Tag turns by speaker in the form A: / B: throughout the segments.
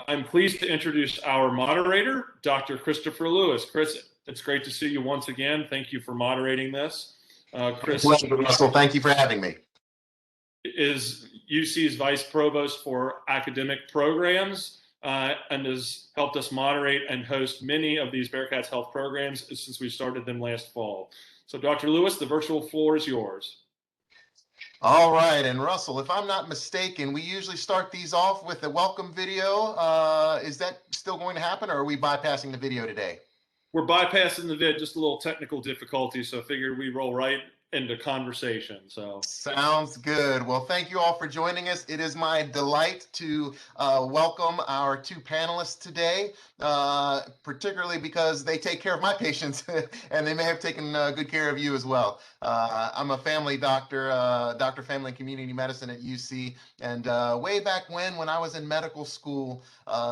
A: I'm pleased to introduce our moderator, Dr. Christopher Lewis. Chris, it's great to see you once again. Thank you for moderating this. Chris
B: Pleasure, Russell. Thank you for having me.
A: Is UC's Vice Provost for Academic Programs and has helped us moderate and host many of these BEARCATS health programs since we started them last fall. So Dr. Lewis, the virtual floor is yours.
B: All right, and Russell, if I'm not mistaken, we usually start these off with a welcome video. Is that still going to happen, or are we bypassing the video today?
A: We're bypassing the vid, just a little technical difficulty, so I figured we roll right into conversation. So
B: sounds good. Well, thank you all for joining us. It is my delight to welcome our two panelists today, particularly because they take care of my patients and they may have taken good care of you as well. I'm a family doctor, Doctor of Family and Community Medicine at UC, and way back when I was in medical school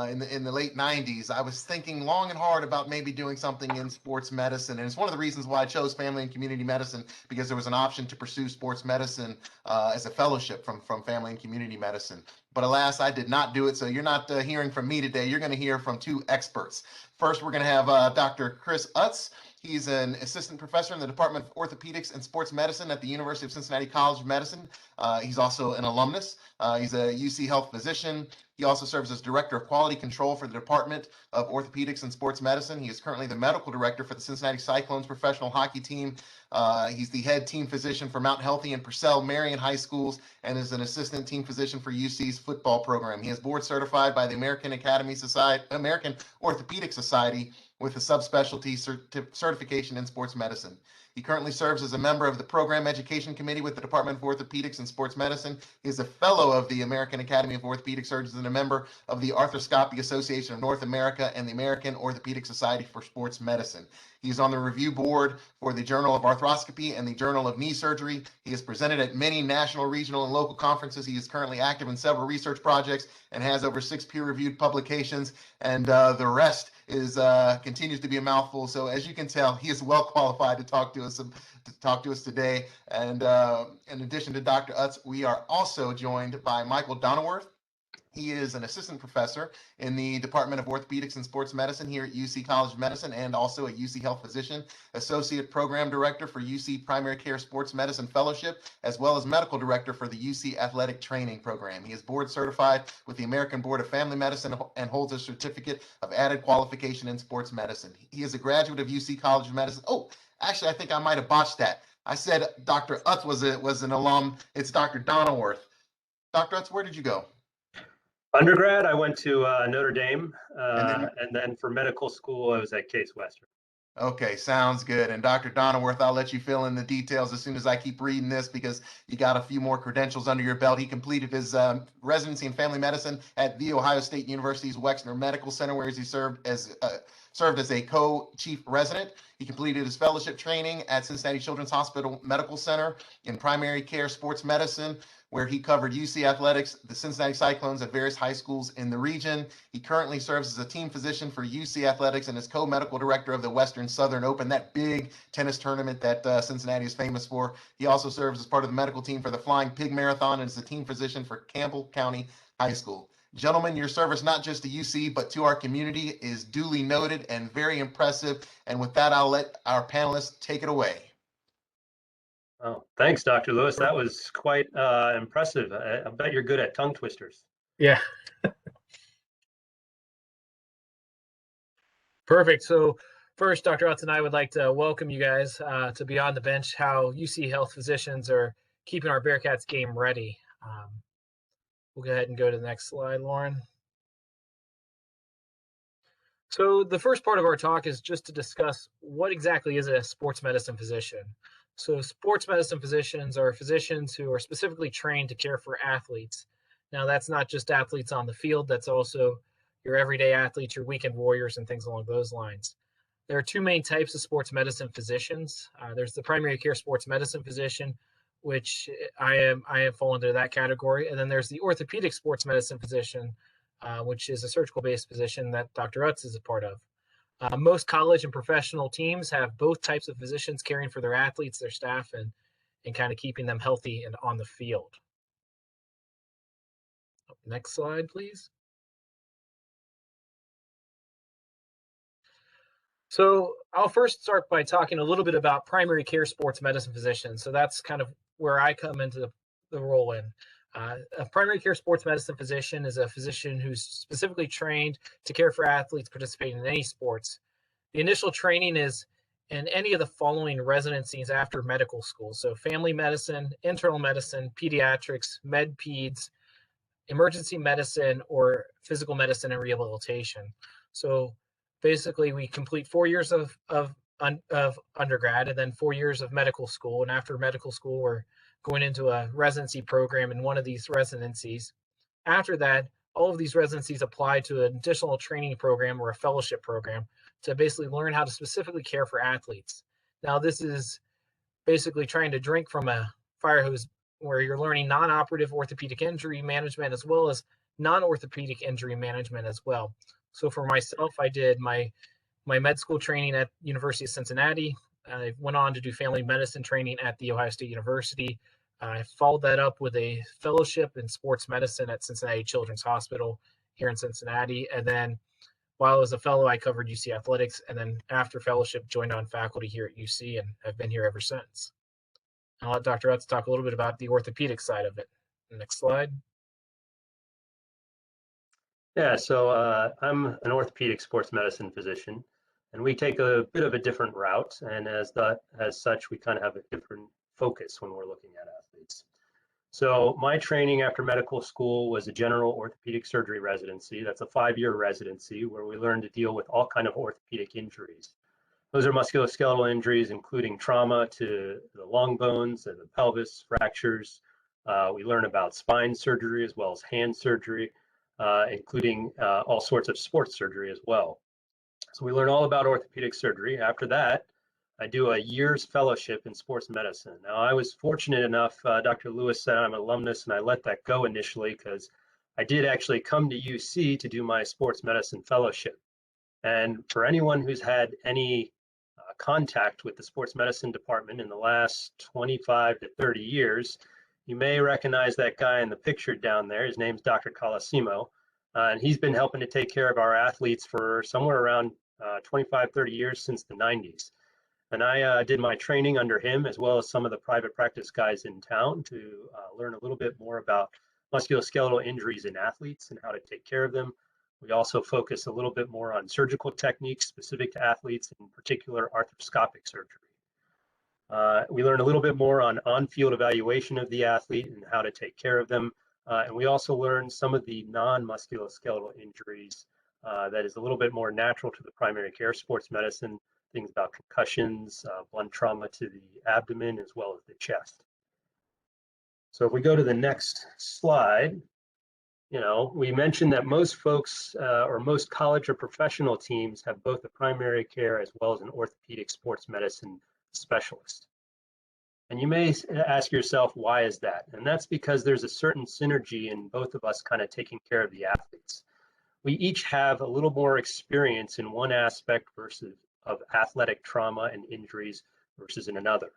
B: in the late 90s, I was thinking long and hard about maybe doing something in sports medicine, and it's one of the reasons why I chose family and community medicine, because there was an option to pursue sports medicine as a fellowship from family and community medicine. But alas, I did not do it. So you're not hearing from me today. You're going to hear from two experts. First, we're going to have Dr. Chris Utz. He's an assistant professor in the Department of Orthopaedics and Sports Medicine at the University of Cincinnati College of Medicine. He's also an alumnus. He's a UC Health physician. He also serves as Director of Quality Control for the Department of Orthopaedics and Sports Medicine. He is currently the medical director for the Cincinnati Cyclones professional hockey team. He's the head team physician for Mount Healthy and Purcell Marion High Schools and is an assistant team physician for UC's football program. He is board certified by the American Orthopaedic Society with a subspecialty certification in sports medicine. He currently serves as a member of the Program Education Committee with the Department of Orthopedics and Sports Medicine. He is a fellow of the American Academy of Orthopedic Surgeons and a member of the Arthroscopy Association of North America and the American Orthopedic Society for Sports Medicine. He is on the review board for the Journal of Arthroscopy and the Journal of Knee Surgery. He has presented at many national, regional, and local conferences. He is currently active in several research projects and has over 6 peer-reviewed publications, and the rest is continues to be a mouthful. So as you can tell, he is well qualified to talk to us today. And in addition to Dr. Utz, we are also joined by Michael Donaworth. He is an assistant professor in the Department of Orthopedics and Sports Medicine here at UC College of Medicine and also a UC Health physician, associate program director for UC Primary Care Sports Medicine Fellowship, as well as medical director for the UC Athletic Training Program. He is board certified with the American Board of Family Medicine and holds a certificate of added qualification in sports medicine. He is a graduate of UC College of Medicine. Oh, actually, I think I might have botched that. I said Dr. Utz was an alum. It's Dr. Donaworth. Dr. Utz, where did you go?
C: Undergrad, I went to Notre Dame, and then for medical school, I was at Case Western.
B: Okay, sounds good. And Dr. Donaworth, I'll let you fill in the details as soon as I keep reading this, because you got a few more credentials under your belt. He completed his residency in family medicine at The Ohio State University's Wexner Medical Center, where he served as a co-chief resident. He completed his fellowship training at Cincinnati Children's Hospital Medical Center in primary care sports medicine, where he covered UC athletics, the Cincinnati Cyclones at various high schools in the region. He currently serves as a team physician for UC athletics and is co-medical director of the Western Southern Open, that big tennis tournament that Cincinnati is famous for. He also serves as part of the medical team for the Flying Pig Marathon and is the team physician for Campbell County High School. Gentlemen, your service not just to UC, but to our community is duly noted and very impressive. And with that, I'll let our panelists take it away.
C: Oh, thanks, Dr. Lewis. That was quite impressive. I bet you're good at tongue twisters.
D: Yeah. Perfect. So first, Dr. Utz and I would like to welcome you guys to Beyond the Bench, how UC Health physicians are keeping our BEARCATS game ready. We'll go ahead and go to the next slide, Lauren. So the first part of our talk is just to discuss what exactly is a sports medicine physician. So sports medicine physicians are physicians who are specifically trained to care for athletes. Now, that's not just athletes on the field, that's also your everyday athletes, your weekend warriors, and things along those lines. There are two main types of sports medicine physicians. There's the primary care sports medicine physician, which I have fallen into that category. And then there's the orthopedic sports medicine physician, which is a surgical-based physician that Dr. Utz is a part of. Most college and professional teams have both types of physicians caring for their athletes, their staff, and kind of keeping them healthy and on the field. Next slide, please. So I'll first start by talking a little bit about primary care sports medicine physicians. So that's kind of where I come into the role in. A primary care sports medicine physician is a physician who's specifically trained to care for athletes participating in any sports. The initial training is in any of the following residencies after medical school. So family medicine, internal medicine, pediatrics, med peds, emergency medicine, or physical medicine and rehabilitation. So basically we complete 4 years of undergrad and then 4 years of medical school. And after medical school, we're going into a residency program in one of these residencies. After that, all of these residencies apply to an additional training program or a fellowship program to basically learn how to specifically care for athletes. Now, this is basically trying to drink from a fire hose where you're learning non-operative orthopedic injury management as well as non-orthopedic injury management as well. So for myself, I did my med school training at University of Cincinnati. I went on to do family medicine training at The Ohio State University. I followed that up with a fellowship in sports medicine at Cincinnati Children's Hospital here in Cincinnati. And then while I was a fellow, I covered UC athletics. And then after fellowship, joined on faculty here at UC and have been here ever since. I'll let Dr. Utz talk a little bit about the orthopedic side of it. Next slide.
C: Yeah, so I'm an orthopedic sports medicine physician, and we take a bit of a different route. And as such, we kind of have a different focus when we're looking at athletes. So my training after medical school was a general orthopedic surgery residency. That's a 5-year residency where we learn to deal with all kind of orthopedic injuries. Those are musculoskeletal injuries, including trauma to the long bones and the pelvis, fractures. We learn about spine surgery as well as hand surgery, including all sorts of sports surgery as well. So we learn all about orthopedic surgery. After that, I do a year's fellowship in sports medicine. Now, I was fortunate enough, Dr. Lewis said I'm an alumnus, and I let that go initially because I did actually come to UC to do my sports medicine fellowship. And for anyone who's had any contact with the sports medicine department in the last 25 to 30 years, you may recognize that guy in the picture down there. His name's Dr. Colosimo, and he's been helping to take care of our athletes for somewhere around 25, 30 years since the 90s. And I did my training under him as well as some of the private practice guys in town to learn a little bit more about musculoskeletal injuries in athletes and how to take care of them. We also focus a little bit more on surgical techniques specific to athletes, in particular arthroscopic surgery. We learn a little bit more on on-field evaluation of the athlete and how to take care of them. And we also learn some of the non-musculoskeletal injuries that is a little bit more natural to the primary care sports medicine, things about concussions, blunt trauma to the abdomen, as well as the chest. So if we go to the next slide, we mentioned that most folks or most college or professional teams have both a primary care as well as an orthopedic sports medicine specialist. And you may ask yourself, why is that? And that's because there's a certain synergy in both of us kind of taking care of the athletes. We each have a little more experience in one aspect versus of athletic trauma and injuries versus in another.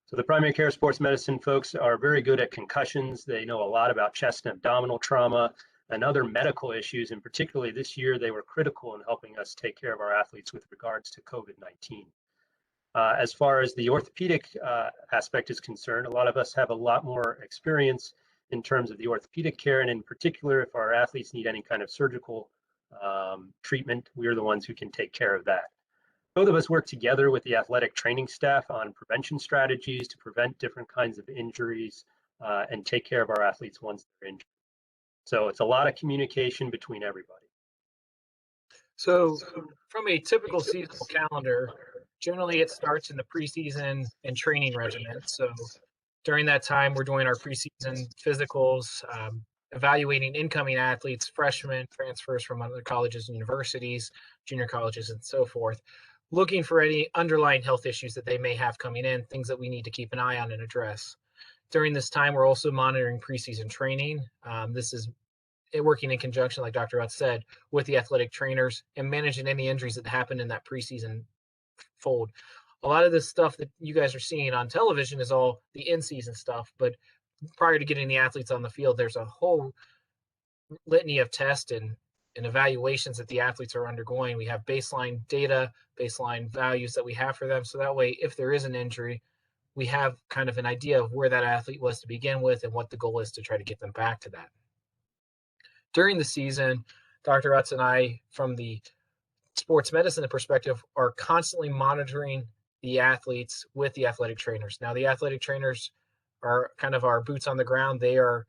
C: So the primary care sports medicine folks are very good at concussions. They know a lot about chest and abdominal trauma and other medical issues. And particularly this year, they were critical in helping us take care of our athletes with regards to COVID-19. As far as the orthopedic aspect is concerned, a lot of us have a lot more experience in terms of the orthopedic care. And in particular, if our athletes need any kind of surgical treatment, we're the ones who can take care of that. Both of us work together with the athletic training staff on prevention strategies to prevent different kinds of injuries and take care of our athletes once they're injured. So it's a lot of communication between everybody.
D: So from a typical seasonal calendar, generally it starts in the preseason and training regimen. So during that time, we're doing our preseason physicals, evaluating incoming athletes, freshmen, transfers from other colleges and universities, junior colleges, and so forth, looking for any underlying health issues that they may have coming in, things that we need to keep an eye on and address. During this time, we're also monitoring preseason training. This is working in conjunction, like Dr. Utz said, with the athletic trainers and managing any injuries that happen in that preseason fold. A lot of this stuff that you guys are seeing on television is all the in-season stuff, but prior to getting the athletes on the field, there's a whole litany of tests and and evaluations that the athletes are undergoing. We have baseline data, baseline values that we have for them. So that way, if there is an injury, we have kind of an idea of where that athlete was to begin with and what the goal is to try to get them back to that. During the season, Dr. Utz and I, from the sports medicine perspective, are constantly monitoring the athletes with the athletic trainers. Now, the athletic trainers are kind of our boots on the ground. They are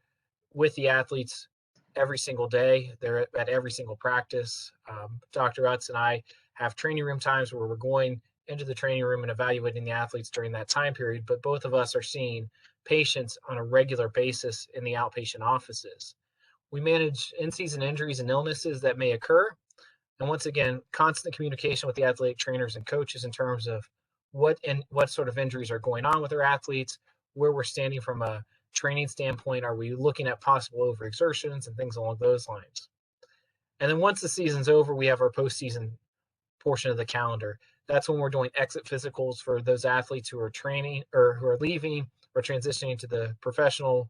D: with the athletes every single day. They're at every single practice. Dr. Utz and I have training room times where we're going into the training room and evaluating the athletes during that time period, but both of us are seeing patients on a regular basis in the outpatient offices. We manage in-season injuries and illnesses that may occur. And once again, constant communication with the athletic trainers and coaches in terms of what sort of injuries are going on with our athletes, where we're standing from a training standpoint. Are we looking at possible overexertions and things along those lines? And then once the season's over, we have our postseason portion of the calendar. That's when we're doing exit physicals for those athletes who are training or who are leaving or transitioning to the professional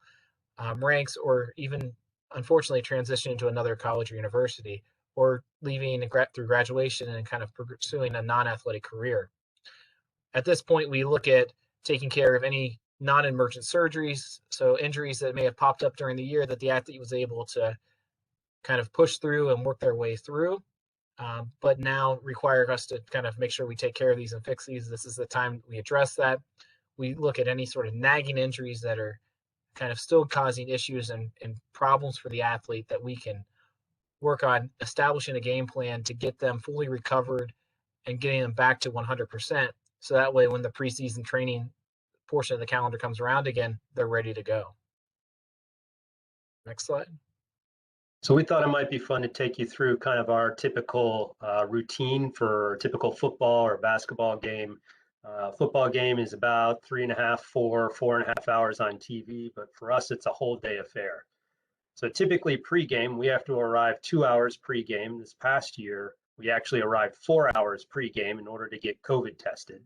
D: ranks, or even unfortunately transitioning to another college or university, or leaving through graduation and kind of pursuing a non-athletic career. At this point, we look at taking care of any non-emergent surgeries, so injuries that may have popped up during the year that the athlete was able to kind of push through and work their way through, but now require us to kind of make sure we take care of these and fix these. This is the time we address that. We look at any sort of nagging injuries that are kind of still causing issues and problems for the athlete that we can work on establishing a game plan to get them fully recovered and getting them back to 100%. So that way, when the preseason training portion of the calendar comes around again, they're ready to go. Next slide.
C: So we thought it might be fun to take you through kind of our typical routine for a typical football or basketball game. Football game is about 3.5, 4.5 hours on TV, but for us, it's a whole day affair. So typically pregame, we have to arrive 2 hours pregame. This past year, we actually arrived 4 hours pregame in order to get COVID tested.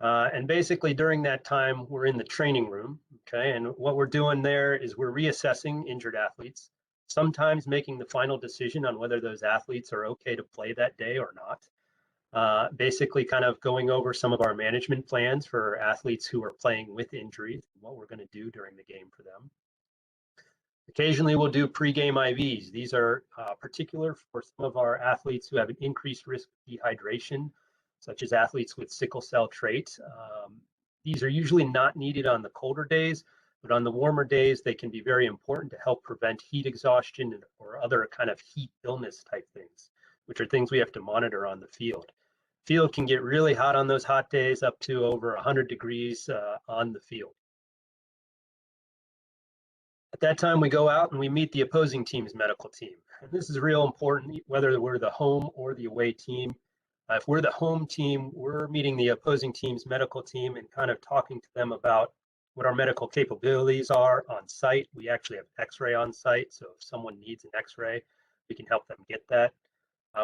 C: And basically during that time, we're in the training room, okay? And what we're doing there is we're reassessing injured athletes, sometimes making the final decision on whether those athletes are okay to play that day or not. Basically kind of going over some of our management plans for athletes who are playing with injuries, what we're gonna do during the game for them. Occasionally we'll do pregame IVs. These are particular for some of our athletes who have an increased risk of dehydration, such as athletes with sickle cell trait. These are usually not needed on the colder days, but on the warmer days, they can be very important to help prevent heat exhaustion or other kind of heat illness type things, which are things we have to monitor on the field. Field can get really hot on those hot days, up to over 100 degrees on the field. At that time, we go out and we meet the opposing team's medical team. And this is real important, whether we're the home or the away team. If we're the home team, we're meeting the opposing team's medical team and kind of talking to them about what our medical capabilities are on site. We actually have X-ray on site, so if someone needs an X-ray, we can help them get that.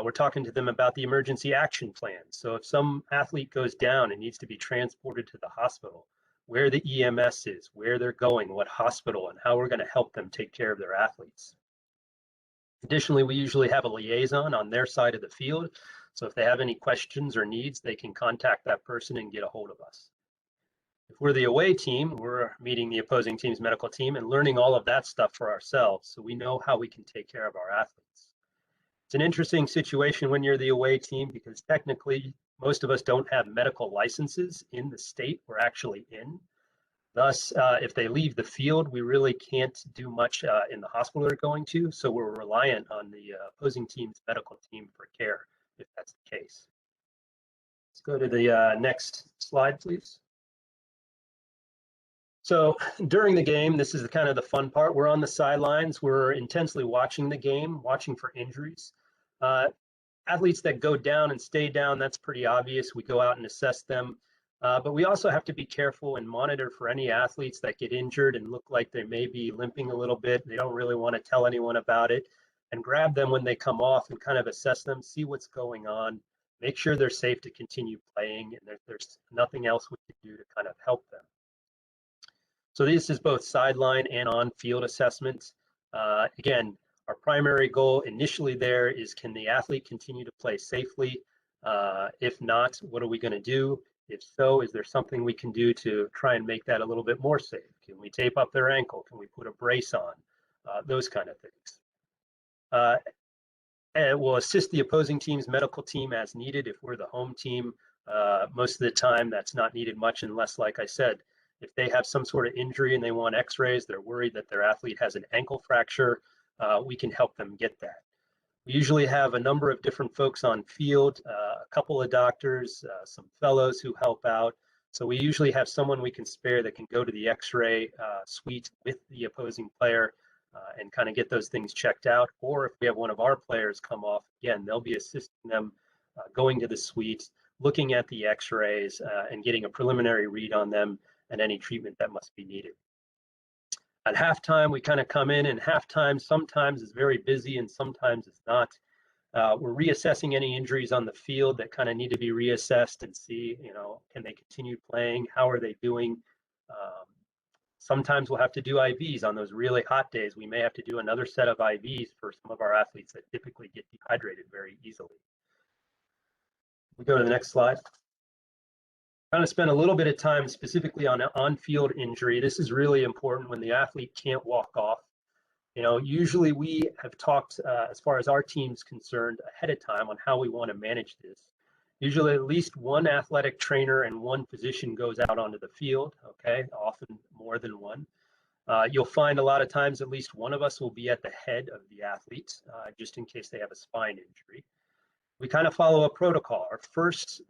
C: We're talking to them about the emergency action plan. So if some athlete goes down and needs to be transported to the hospital, where the EMS is, where they're going, what hospital, and how we're going to help them take care of their athletes. Additionally, we usually have a liaison on their side of the field. So if they have any questions or needs, they can contact that person and get a hold of us. If we're the away team, we're meeting the opposing team's medical team and learning all of that stuff for ourselves, so we know how we can take care of our athletes. It's an interesting situation when you're the away team because technically most of us don't have medical licenses in the state we're actually in. Thus, if they leave the field, we really can't do much in the hospital they're going to, so we're reliant on the opposing team's medical team for care, if that's the case. Let's go to the next slide, please. So during the game, this is kind of the fun part. We're on the sidelines. We're intensely watching the game, watching for injuries. Athletes that go down and stay down, that's pretty obvious. We go out and assess them. But we also have to be careful and monitor for any athletes that get injured and look like they may be limping a little bit. They don't really want to tell anyone about it, and grab them when they come off and kind of assess them, see what's going on, make sure they're safe to continue playing, and there's nothing else we can do to kind of help them. So this is both sideline and on-field assessments. Again, Our primary goal initially there is, can the athlete continue to play safely? If not, what are we going to do? If so, is there something we can do to try and make that a little bit more safe? Can we tape up their ankle? Can we put a brace on? Those kind of things. And we'll assist the opposing team's medical team as needed. If we're the home team, most of the time that's not needed much, unless, like I said, if they have some sort of injury and they want x-rays, they're worried that their athlete has an ankle fracture, we can help them get that. We usually have a number of different folks on field, a couple of doctors, some fellows who help out. So we usually have someone we can spare that can go to the x-ray suite with the opposing player and kind of get those things checked out. Or if we have one of our players come off, again, they'll be assisting them going to the suite, looking at the x-rays and getting a preliminary read on them and any treatment that must be needed. At halftime, we kind of come in, and halftime sometimes is very busy and sometimes it's not. We're reassessing any injuries on the field that kind of need to be reassessed and see, can they continue playing? How are they doing? Sometimes we'll have to do IVs on those really hot days. We may have to do another set of IVs for some of our athletes that typically get dehydrated very easily. We go to the next slide. I'm going to spend a little bit of time specifically on on-field injury. This is really important when the athlete can't walk off. Usually we have talked as far as our team's concerned ahead of time on how we want to manage this. Usually at least one athletic trainer and one physician goes out onto the field, okay, often more than one. You'll find a lot of times at least one of us will be at the head of the athlete, just in case they have a spine injury. We kind of follow a protocol. Our first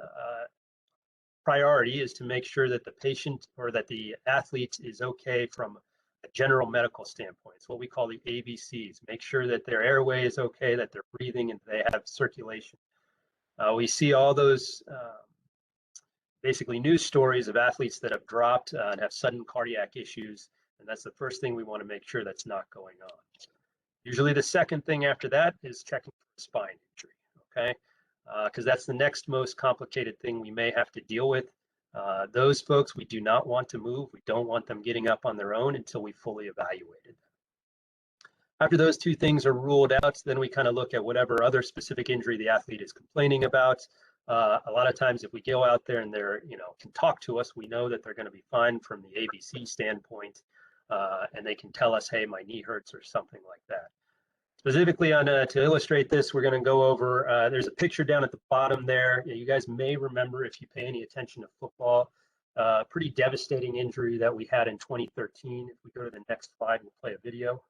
C: priority is to make sure that the patient or that the athlete is okay from a general medical standpoint. It's what we call the ABCs. Make sure that their airway is okay, that they're breathing, and they have circulation. We see all those basically news stories of athletes that have dropped and have sudden cardiac issues, and that's the first thing we want to make sure that's not going on. Usually the second thing after that is checking for spine injury, okay? Because that's the next most complicated thing we may have to deal with. Those folks we do not want to move. We don't want them getting up on their own until we fully evaluated them. After those two things are ruled out, then we kind of look at whatever other specific injury the athlete is complaining about. A lot of times if we go out there and they're, can talk to us, we know that they're going to be fine from the ABC standpoint, and they can tell us, hey, my knee hurts or something like that. Specifically to illustrate this, we're going to go over, there's a picture down at the bottom there. You guys may remember, if you pay any attention to football, pretty devastating injury that we had in 2013. If we go to the next slide, we'll play a video.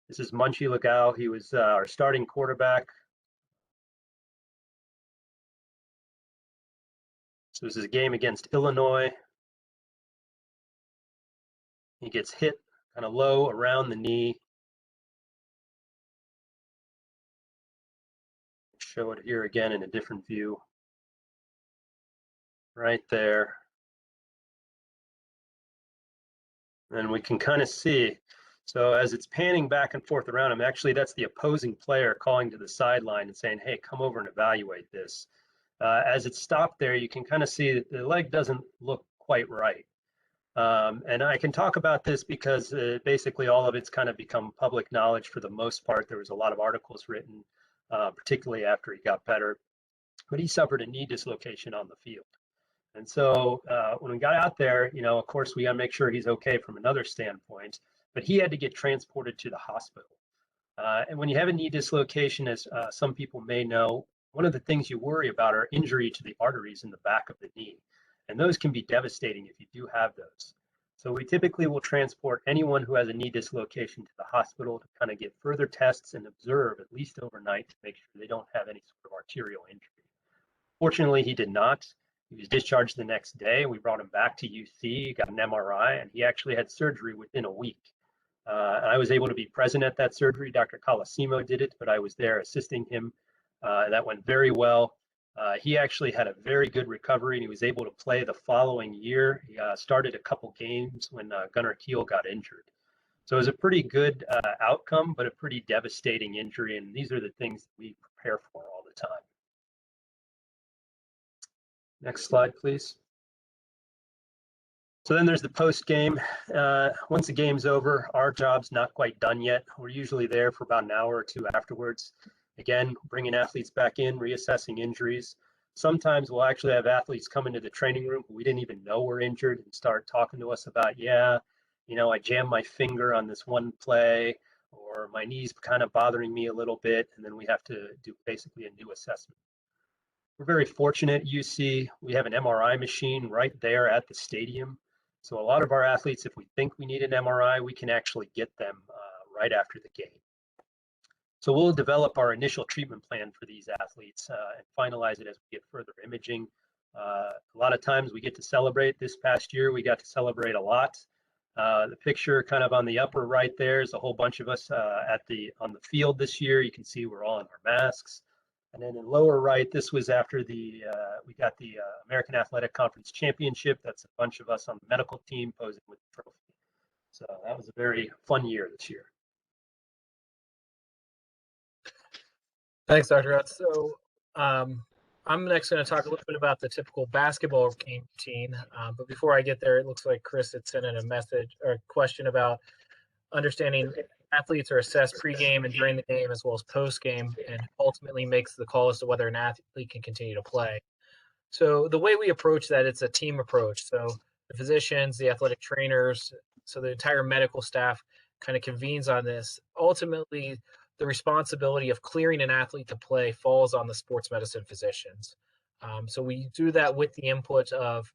C: This is Munchie Legao. He was our starting quarterback. So this is a game against Illinois. He gets hit kind of low around the knee. Show it here again in a different view. Right there. And we can kind of see, so as it's panning back and forth around him, actually that's the opposing player calling to the sideline and saying, hey, come over and evaluate this. As it stopped there, you can kind of see that the leg doesn't look quite right. And I can talk about this because basically all of it's kind of become public knowledge for the most part. There was a lot of articles written, particularly after he got better. But he suffered a knee dislocation on the field. And so when we got out there, of course, we got to make sure he's okay from another standpoint. But he had to get transported to the hospital. And when you have a knee dislocation, as some people may know, one of the things you worry about are injury to the arteries in the back of the knee. And those can be devastating if you do have those. So we typically will transport anyone who has a knee dislocation to the hospital to kind of get further tests and observe at least overnight to make sure they don't have any sort of arterial injury. Fortunately, he did not. He was discharged the next day. We brought him back to UC, got an MRI, and he actually had surgery within a week. I was able to be present at that surgery. Dr. Colosimo did it, but I was there assisting him. That went very well. He actually had a very good recovery, and he was able to play the following year. He started a couple games when Gunnar Kiel got injured. So it was a pretty good outcome, but a pretty devastating injury, and these are the things that we prepare for all the time. Next slide, please. So then there's the post game. Once the game's over, our job's not quite done yet. We're usually there for about an hour or two afterwards. Again, bringing athletes back in, reassessing injuries. Sometimes we'll actually have athletes come into the training room who we didn't even know were injured and start talking to us about, yeah, you know, I jammed my finger on this one play, or my knee's kind of bothering me a little bit, and then we have to do basically a new assessment. We're very fortunate at UC. We have an MRI machine right there at the stadium. So a lot of our athletes, if we think we need an MRI, we can actually get them right after the game. So we'll develop our initial treatment plan for these athletes and finalize it as we get further imaging. A lot of times we get to celebrate. This past year, we got to celebrate a lot. The picture kind of on the upper right there is a whole bunch of us on the field this year. You can see we're all in our masks. And then in lower right, this was after we got the American Athletic Conference Championship. That's a bunch of us on the medical team posing with the trophy. So that was a very fun year this year.
D: Thanks, Dr. Rutz. So I'm next going to talk a little bit about the typical basketball game routine. But before I get there, it looks like Chris had sent in a message or a question about understanding athletes are assessed pregame and during the game as well as postgame, and ultimately makes the call as to whether an athlete can continue to play. So the way we approach that, it's a team approach. So the physicians, the athletic trainers, so the entire medical staff kind of convenes on this. Ultimately, the responsibility of clearing an athlete to play falls on the sports medicine physicians. So we do that with the input of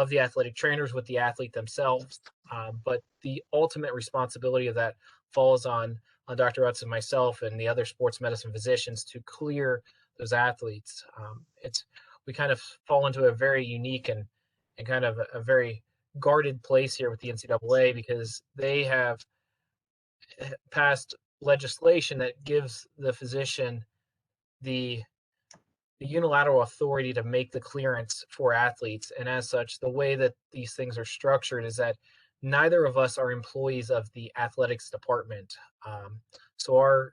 D: the athletic trainers, with the athlete themselves. But the ultimate responsibility of that falls on Dr. Rutz and myself and the other sports medicine physicians to clear those athletes. We kind of fall into a very unique and kind of a very guarded place here with the NCAA, because they have passed legislation that gives the physician the unilateral authority to make the clearance for athletes. And as such, the way that these things are structured is that neither of us are employees of the athletics department. So our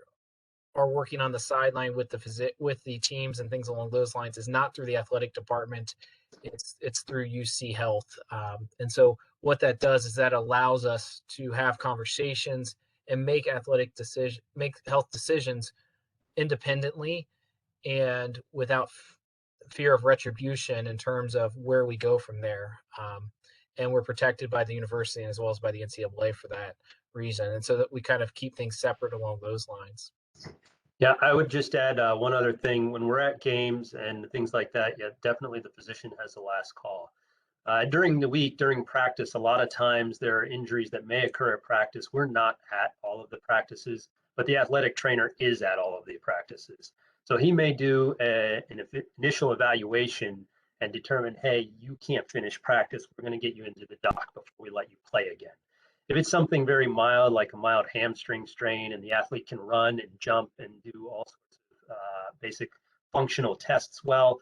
D: working on the sideline with the teams and things along those lines is not through the athletic department. It's through UC Health. And so what that does is that allows us to have conversations and make health decisions independently and without fear of retribution in terms of where we go from there. And we're protected by the university as well as by the NCAA for that reason. And so that we kind of keep things separate along those lines.
C: Yeah, I would just add one other thing. When we're at games and things like that, yeah, definitely the physician has the last call. During the week, during practice, a lot of times there are injuries that may occur at practice. We're not at all of the practices, but the athletic trainer is at all of the practices. So he may do an initial evaluation and determine, hey, you can't finish practice. We're going to get you into the doc before we let you play again. If it's something very mild, like a mild hamstring strain, and the athlete can run and jump and do all sorts of basic functional tests well,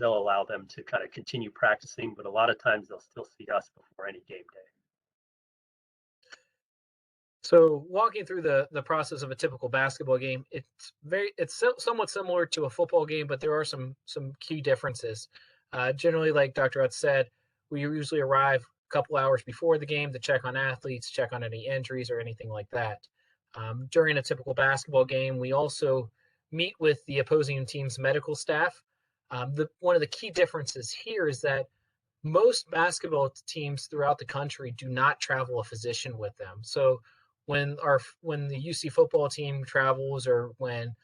C: they'll allow them to kind of continue practicing, but a lot of times they'll still see us before any game day.
D: So walking through the process of a typical basketball game, it's somewhat similar to a football game, but there are some key differences. Generally, like Dr. Utz said, we usually arrive a couple hours before the game to check on athletes, check on any injuries or anything like that. During a typical basketball game, we also meet with the opposing team's medical staff. One of the key differences here is that most basketball teams throughout the country do not travel a physician with them. So when the UC football team travels, or when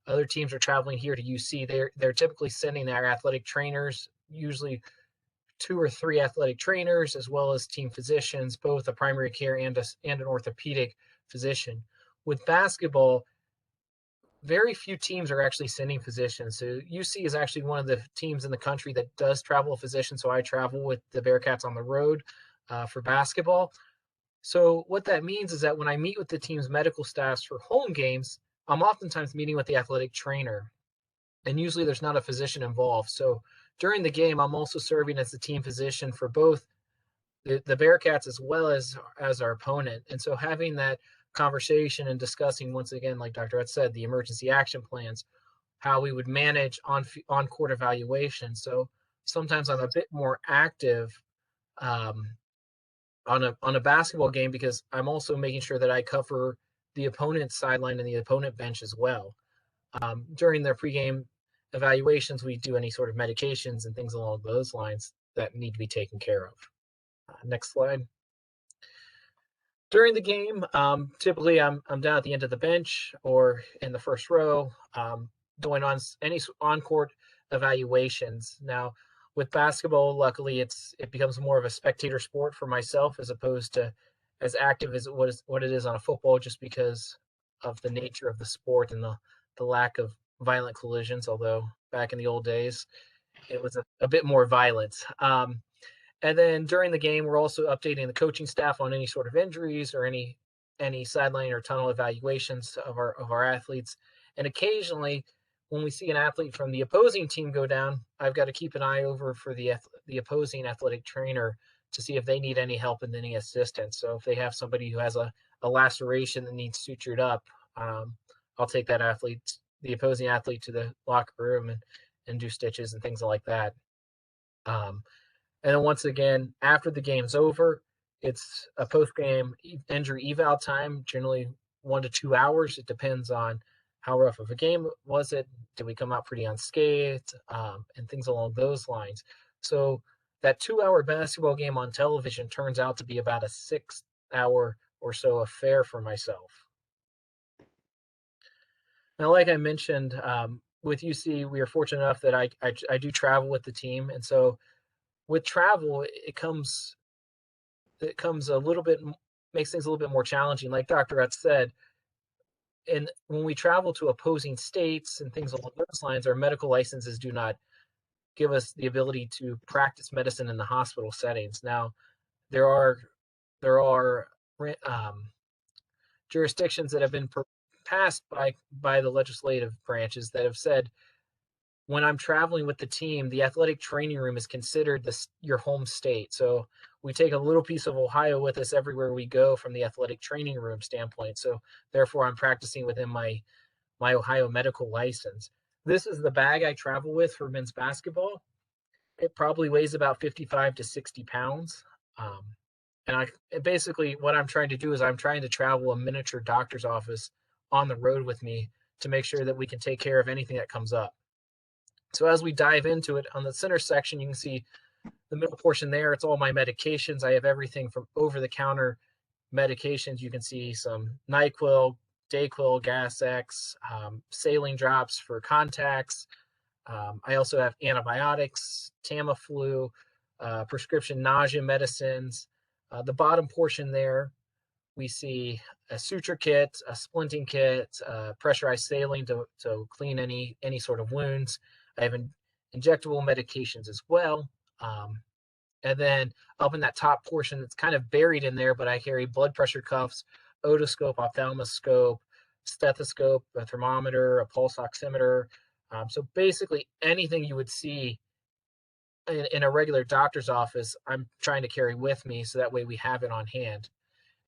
D: other teams are traveling here to UC, they're typically sending their athletic trainers, usually 2 or 3 athletic trainers, as well as team physicians, both a primary care and an orthopedic physician. With basketball, very few teams are actually sending physicians. So UC is actually one of the teams in the country that does travel a physician. So I travel with the Bearcats on the road for basketball. So what that means is that when I meet with the team's medical staffs for home games, I'm oftentimes meeting with the athletic trainer, and usually there's not a physician involved. So during the game, I'm also serving as the team physician for both the Bearcats as well as our opponent. And so having that conversation and discussing, once again, like Dr. Utz said, the emergency action plans, how we would manage on-court evaluation. So sometimes I'm a bit more active on a basketball game, because I'm also making sure that I cover the opponent's sideline and the opponent bench as well. During their pregame evaluations, we do any sort of medications and things along those lines that need to be taken care of. Next slide. During the game, typically I'm down at the end of the bench or in the first row, doing on any on-court evaluations. Now, with basketball, luckily it becomes more of a spectator sport for myself as opposed to as active as what it is on a football, just because of the nature of the sport and the lack of violent collisions. Although back in the old days, it was a bit more violent. And then during the game, we're also updating the coaching staff on any sort of injuries or any sideline or tunnel evaluations of our athletes. And occasionally, when we see an athlete from the opposing team go down, I've got to keep an eye over for the opposing athletic trainer to see if they need any help and any assistance. So if they have somebody who has a laceration that needs sutured up, I'll take that athlete, the opposing athlete, to the locker room and do stitches and things like that. And then once again, after the game's over, it's a post-game injury eval time, generally 1 to 2 hours. It depends on how rough of a game was it. Did we come out pretty unscathed? And things along those lines. So that 2-hour basketball game on television turns out to be about a 6-hour or so affair for myself. Now, like I mentioned, with UC, we are fortunate enough that I do travel with the team. And so with travel, it comes a little bit, makes things a little bit more challenging. Like Dr. Rutz said, and when we travel to opposing states and things along those lines, our medical licenses do not give us the ability to practice medicine in the hospital settings. Now, there are jurisdictions that have been passed by the legislative branches that have said, when I'm traveling with the team, the athletic training room is considered your home state. So we take a little piece of Ohio with us everywhere we go from the athletic training room standpoint. So therefore, I'm practicing within my Ohio medical license. This is the bag I travel with for men's basketball. It probably weighs about 55 to 60 pounds. And basically what I'm trying to do is I'm trying to travel a miniature doctor's office on the road with me to make sure that we can take care of anything that comes up. So as we dive into it, on the center section, you can see the middle portion there. It's all my medications. I have everything from over-the-counter medications. You can see some NyQuil, Dayquil, Gas-X, saline drops for contacts. I also have antibiotics, Tamiflu, prescription nausea medicines. The bottom portion there, we see a suture kit, a splinting kit, pressurized saline to clean any sort of wounds. I have injectable medications as well. And then up in that top portion, it's kind of buried in there, but I carry blood pressure cuffs, otoscope, ophthalmoscope, stethoscope, a thermometer, a pulse oximeter. So basically anything you would see in a regular doctor's office, I'm trying to carry with me so that way we have it on hand.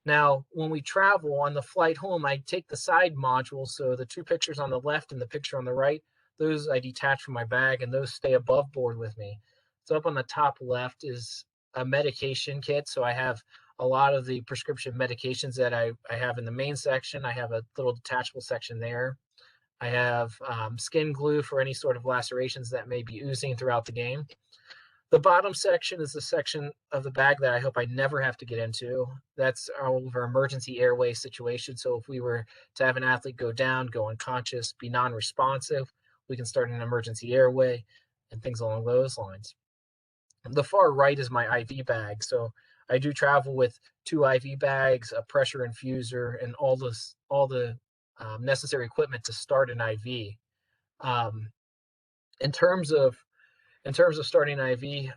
D: Now, when we travel on the flight home, I take the side modules. So the 2 pictures on the left and the picture on the right, those I detach from my bag and those stay above board with me. So up on the top left is a medication kit. So I have a lot of the prescription medications that I have in the main section. I have a little detachable section there. I have skin glue for any sort of lacerations that may be oozing throughout the game. The bottom section is the section of the bag that I hope I never have to get into. That's all of our emergency airway situation. So if we were to have an athlete go down, go unconscious, be non-responsive, we can start an emergency airway and things along those lines. The far right is my IV bag. So I do travel with 2 IV bags, a pressure infuser, and all the necessary equipment to start an IV. In terms of starting IV,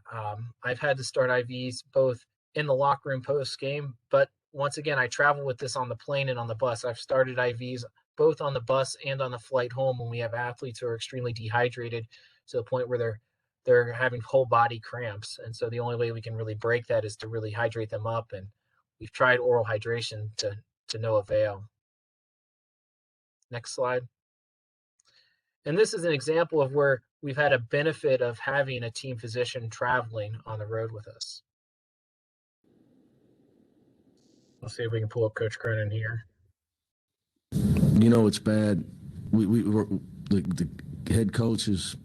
D: I've had to start IVs both in the locker room post game, but once again, I travel with this on the plane and on the bus. I've started IVs both on the bus and on the flight home when we have athletes who are extremely dehydrated to the point where they're having whole body cramps. And so the only way we can really break that is to really hydrate them up. And we've tried oral hydration to no avail. Next slide. And this is an example of where we've had a benefit of having a team physician traveling on the road with us. Let's see if we can pull up Coach Cronin here.
E: You know, it's bad. The head coach is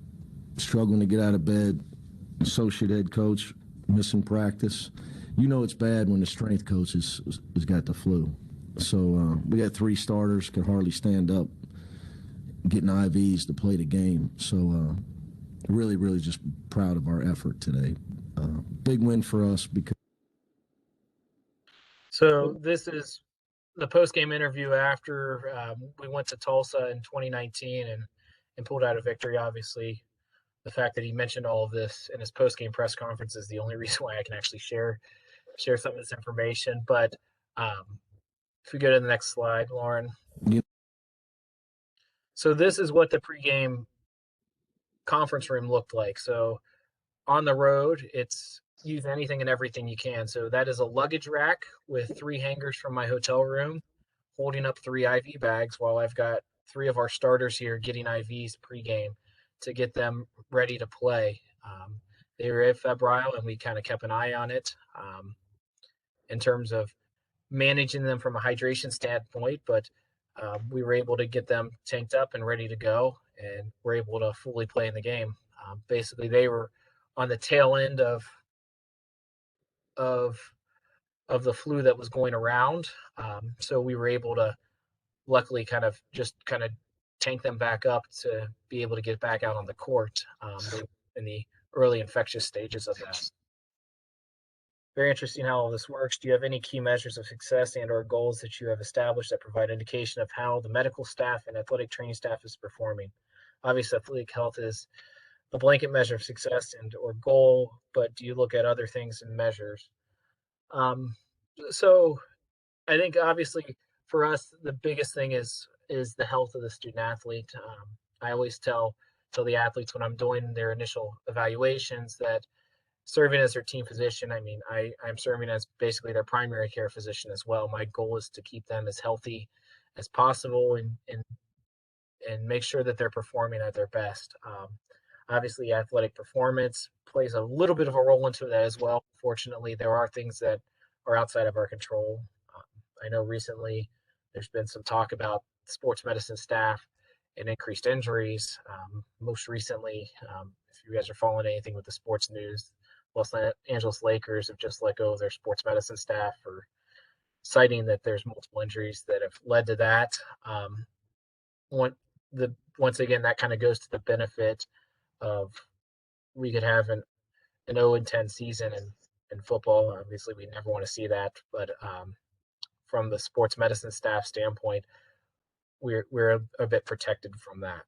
E: struggling to get out of bed. Associate head coach missing practice. You know, it's bad when the strength coach has got the flu. So we got 3 starters, could hardly stand up, getting IVs to play the game. So really, really just proud of our effort today. Big win for us because.
D: So this is the post-game interview after we went to Tulsa in 2019 and pulled out a victory. Obviously, the fact that he mentioned all of this in his post-game press conference is the only reason why I can actually share some of this information. But if we go to the next slide, Lauren.
E: Yep.
D: So this is what the pregame conference room looked like. So on the road, it's use anything and everything you can. So that is a luggage rack with 3 hangers from my hotel room holding up 3 IV bags while I've got 3 of our starters here getting IVs pregame to get them ready to play. They were febrile, and we kind of kept an eye on it in terms of managing them from a hydration standpoint, but we were able to get them tanked up and ready to go, and were able to fully play in the game. Basically, they were on the tail end of the flu that was going around, so we were able to luckily kind of tank them back up to be able to get back out on the court in the early infectious stages of that. Very interesting how all this works. Do you have any key measures of success and or goals that you have established that provide indication of how the medical staff and athletic training staff is performing? Obviously, athletic health is the blanket measure of success and or goal, but do you look at other things and measures? So I think obviously for us, the biggest thing is the health of the student athlete. I always tell the athletes when I'm doing their initial evaluations that serving as their team physician, I mean, I'm serving as basically their primary care physician as well. My goal is to keep them as healthy as possible and make sure that they're performing at their best. Obviously, athletic performance plays a little bit of a role into that as well. Fortunately, there are things that are outside of our control. I know recently there's been some talk about sports medicine staff and increased injuries. Most recently, if you guys are following anything with the sports news, Los Angeles Lakers have just let go of their sports medicine staff for citing that there's multiple injuries that have led to that. Once again, that kind of goes to the benefit of we could have an 0-10 season in football. Obviously, we never want to see that, but from the sports medicine staff standpoint, we're a bit protected from that.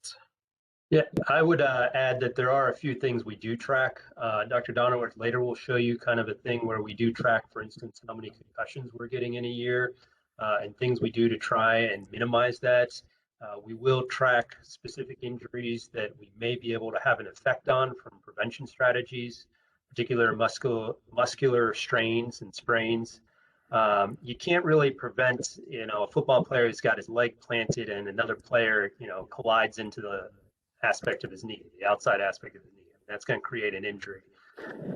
C: Yeah, I would add that there are a few things we do track. Dr. Donowitz later will show you kind of a thing where we do track, for instance, how many concussions we're getting in a year and things we do to try and minimize that. We will track specific injuries that we may be able to have an effect on from prevention strategies, particular muscular strains and sprains. You can't really prevent, a football player who's got his leg planted and another player, collides into the aspect of his knee, the outside aspect of the knee. That's going to create an injury.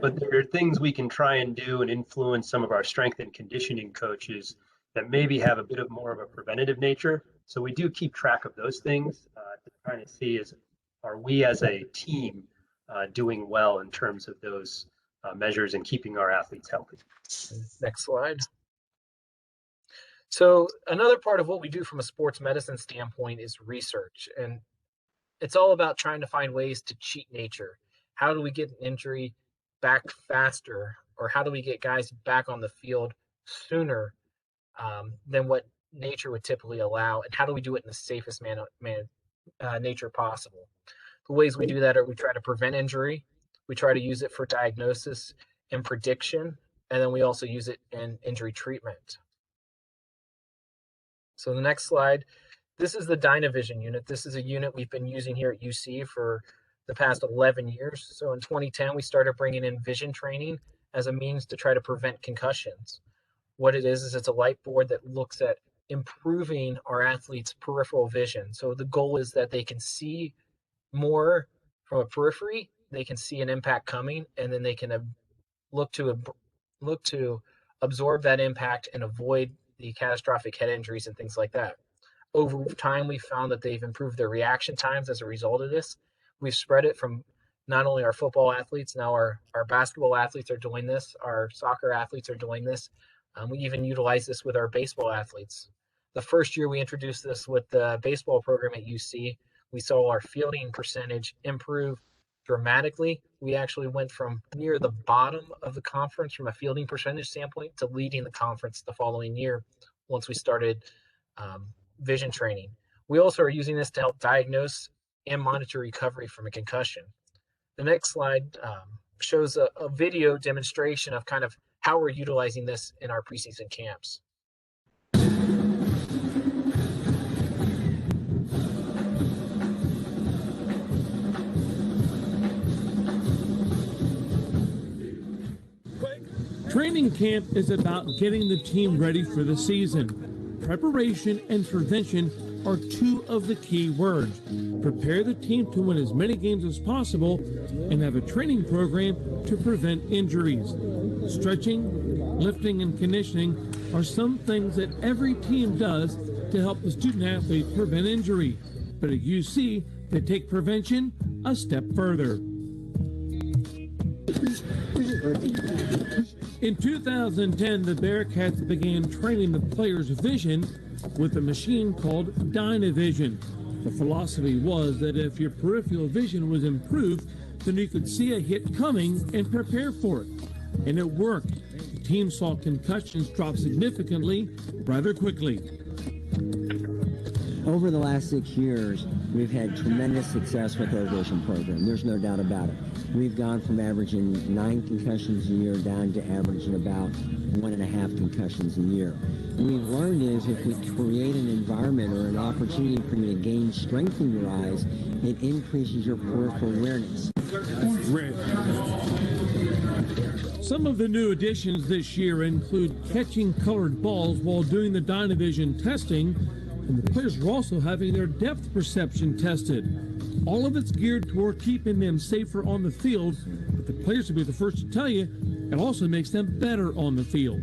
C: But there are things we can try and do and influence some of our strength and conditioning coaches that maybe have a bit of more of a preventative nature. So we do keep track of those things to try to see are we as a team doing well in terms of those measures and keeping our athletes healthy.
D: Next slide. So another part of what we do from a sports medicine standpoint is research, and it's all about trying to find ways to cheat nature. How do we get an injury back faster, or how do we get guys back on the field sooner than what nature would typically allow, and how do we do it in the safest nature possible? The ways we do that are we try to prevent injury, we try to use it for diagnosis and prediction, and then we also use it in injury treatment. So the next slide, this is the Dynavision unit. This is a unit we've been using here at UC for the past 11 years. So in 2010, we started bringing in vision training as a means to try to prevent concussions. What it is it's a light board that looks at improving our athletes' peripheral vision. So the goal is that they can see more from a periphery, they can see an impact coming, and then they can look to absorb that impact and avoid the catastrophic head injuries and things like that. Over time, we found that they've improved their reaction times as a result of this. We've spread it from not only our football athletes, now our basketball athletes are doing this, our soccer athletes are doing this. We even utilize this with our baseball athletes. The first year we introduced this with the baseball program at UC, we saw our fielding percentage improve dramatically. We actually went from near the bottom of the conference from a fielding percentage standpoint to leading the conference the following year once we started vision training. We also are using this to help diagnose and monitor recovery from a concussion. The next slide shows a video demonstration of kind of how we're utilizing this in our preseason camps.
F: Training camp is about getting the team ready for the season. Preparation and prevention are two of the key words. Prepare the team to win as many games as possible and have a training program to prevent injuries. Stretching, lifting, and conditioning are some things that every team does to help the student athlete prevent injury. But at UC, they take prevention a step further. In 2010, the Bearcats began training the players' vision with a machine called Dynavision. The philosophy was that if your peripheral vision was improved, then you could see a hit coming and prepare for it. And it worked. The team saw concussions drop significantly rather quickly.
G: Over the last 6 years, we've had tremendous success with our vision program. There's no doubt about it. We've gone from averaging 9 concussions a year down to averaging about 1.5 concussions a year. What we've learned is if we create an environment or an opportunity for you to gain strength in your eyes, it increases your peripheral awareness.
F: Some of the new additions this year include catching colored balls while doing the Dynavision testing, and the players are also having their depth perception tested. All of it's geared toward keeping them safer on the field, but the players will be the first to tell you it also makes them better on the field.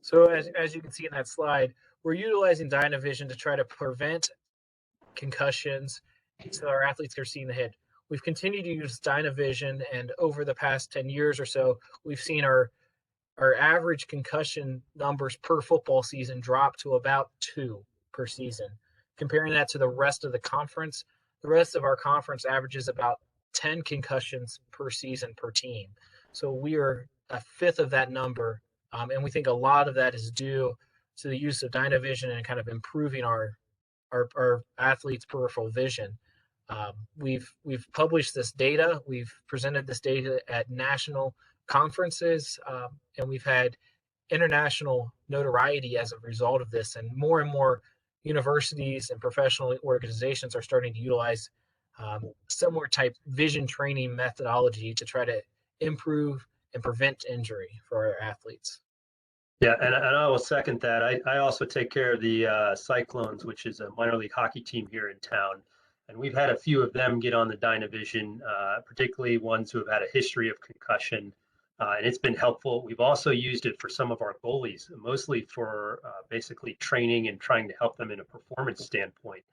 D: So as you can see in that slide, we're utilizing Dynavision to try to prevent concussions so our athletes are seeing the hit. We've continued to use Dynavision, and over the past 10 years or so, we've seen our average concussion numbers per football season drop to about 2 per season. Comparing that to the rest of the conference, the rest of our conference averages about 10 concussions per season per team. So we are a fifth of that number, and we think a lot of that is due to the use of Dynavision and kind of improving our athletes' peripheral vision. We've published this data, we've presented this data at national conferences, and we've had international notoriety as a result of this, and more universities and professional organizations are starting to utilize similar type vision training methodology to try to improve and prevent injury for our athletes.
C: Yeah, and I will second that. I also take care of the Cyclones, which is a minor league hockey team here in town. And we've had a few of them get on the Dynavision, particularly ones who have had a history of concussion. And it's been helpful. We've also used it for some of our goalies, mostly for basically training and trying to help them in a performance standpoint.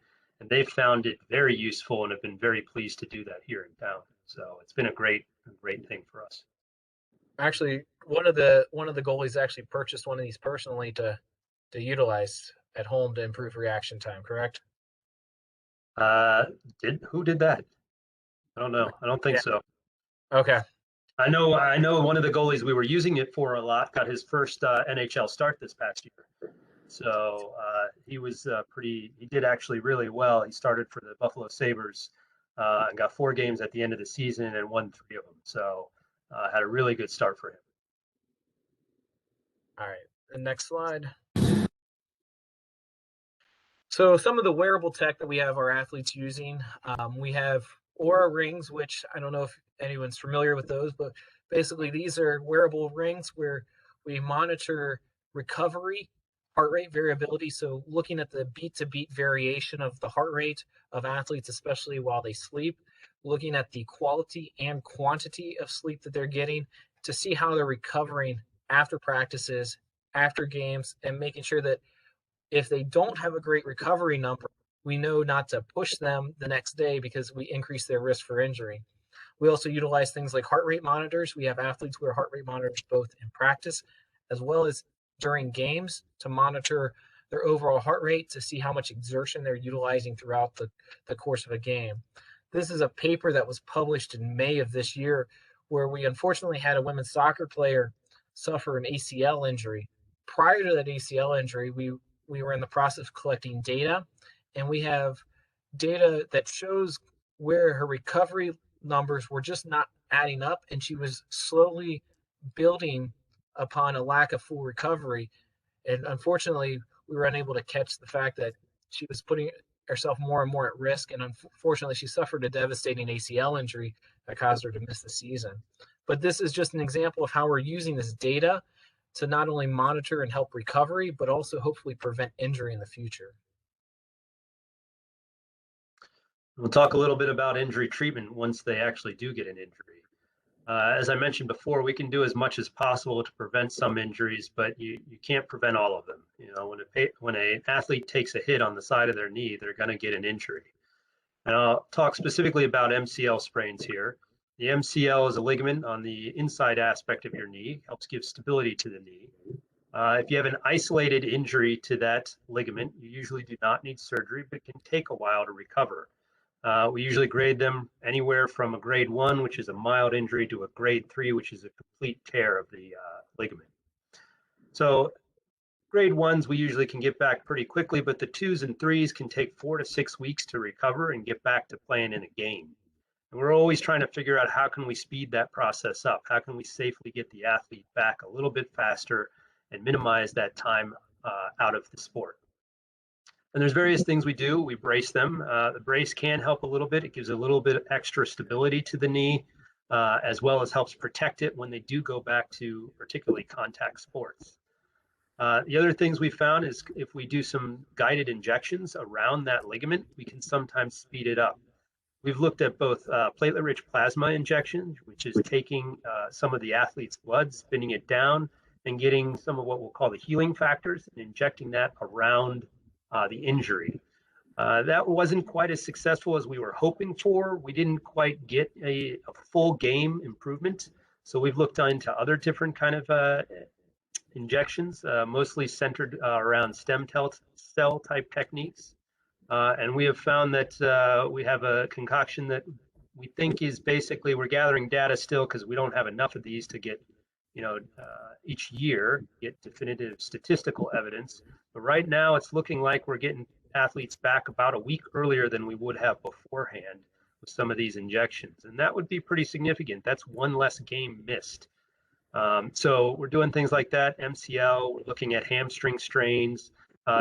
C: And they've found it very useful and have been very pleased to do that here in town. So it's been a great thing for us.
D: Actually, one of the goalies actually purchased one of these personally to utilize at home to improve reaction time, correct?
C: Who did that? I don't know. I don't think so.
D: Okay.
C: I know one of the goalies we were using it for a lot got his first NHL start this past year. So he was he did actually really well. He started for the Buffalo Sabres and got 4 games at the end of the season and won 3 of them. So had a really good start for him.
D: All right, the next slide. So some of the wearable tech that we have our athletes using, we have Aura rings, which I don't know if anyone's familiar with those, but basically these are wearable rings where we monitor recovery, heart rate variability. So looking at the beat to beat variation of the heart rate of athletes, especially while they sleep, looking at the quality and quantity of sleep that they're getting to see how they're recovering after practices after games and making sure that if they don't have a great recovery number, we know not to push them the next day because we increase their risk for injury. We also utilize things like heart rate monitors. We have athletes wear heart rate monitors both in practice as well as during games to monitor their overall heart rate to see how much exertion they're utilizing throughout the course of a game. This is a paper that was published in May of this year where we unfortunately had a women's soccer player suffer an ACL injury. Prior to that ACL injury, we were in the process of collecting data, and we have data that shows where her recovery numbers were just not adding up, and she was slowly building upon a lack of full recovery. And unfortunately, we were unable to catch the fact that she was putting herself more and more at risk. And unfortunately, she suffered a devastating ACL injury that caused her to miss the season. But this is just an example of how we're using this data to not only monitor and help recovery, but also hopefully prevent injury in the future.
C: We'll talk a little bit about injury treatment once they actually do get an injury. As I mentioned before, we can do as much as possible to prevent some injuries, but you can't prevent all of them. You know, when an athlete takes a hit on the side of their knee, they're going to get an injury. And I'll talk specifically about MCL sprains here. The MCL is a ligament on the inside aspect of your knee, helps give stability to the knee. If you have an isolated injury to that ligament, you usually do not need surgery, but it can take a while to recover. We usually grade them anywhere from a grade 1, which is a mild injury, to a grade 3, which is a complete tear of the ligament. So grade 1s we usually can get back pretty quickly, but the 2s and 3s can take 4 to 6 weeks to recover and get back to playing in a game. And we're always trying to figure out how can we speed that process up? How can we safely get the athlete back a little bit faster and minimize that time out of the sport? And there's various things we do. We brace them. The brace can help a little bit. It gives a little bit of extra stability to the knee, as well as helps protect it when they do go back to particularly contact sports. The other things we found is if we do some guided injections around that ligament, we can sometimes speed it up. We've looked at both platelet-rich plasma injections, which is taking some of the athlete's blood, spinning it down, and getting some of what we'll call the healing factors and injecting that around the injury. That wasn't quite as successful as we were hoping for. We didn't quite get a full game improvement. So we've looked into other different kind of injections, mostly centered around stem cell type techniques. And we have found that we have a concoction that we think is basically, we're gathering data still because we don't have enough of these to get, each year, get definitive statistical evidence. But right now it's looking like we're getting athletes back about a week earlier than we would have beforehand with some of these injections. And that would be pretty significant. That's one less game missed. So we're doing things like that. MCL, we're looking at hamstring strains.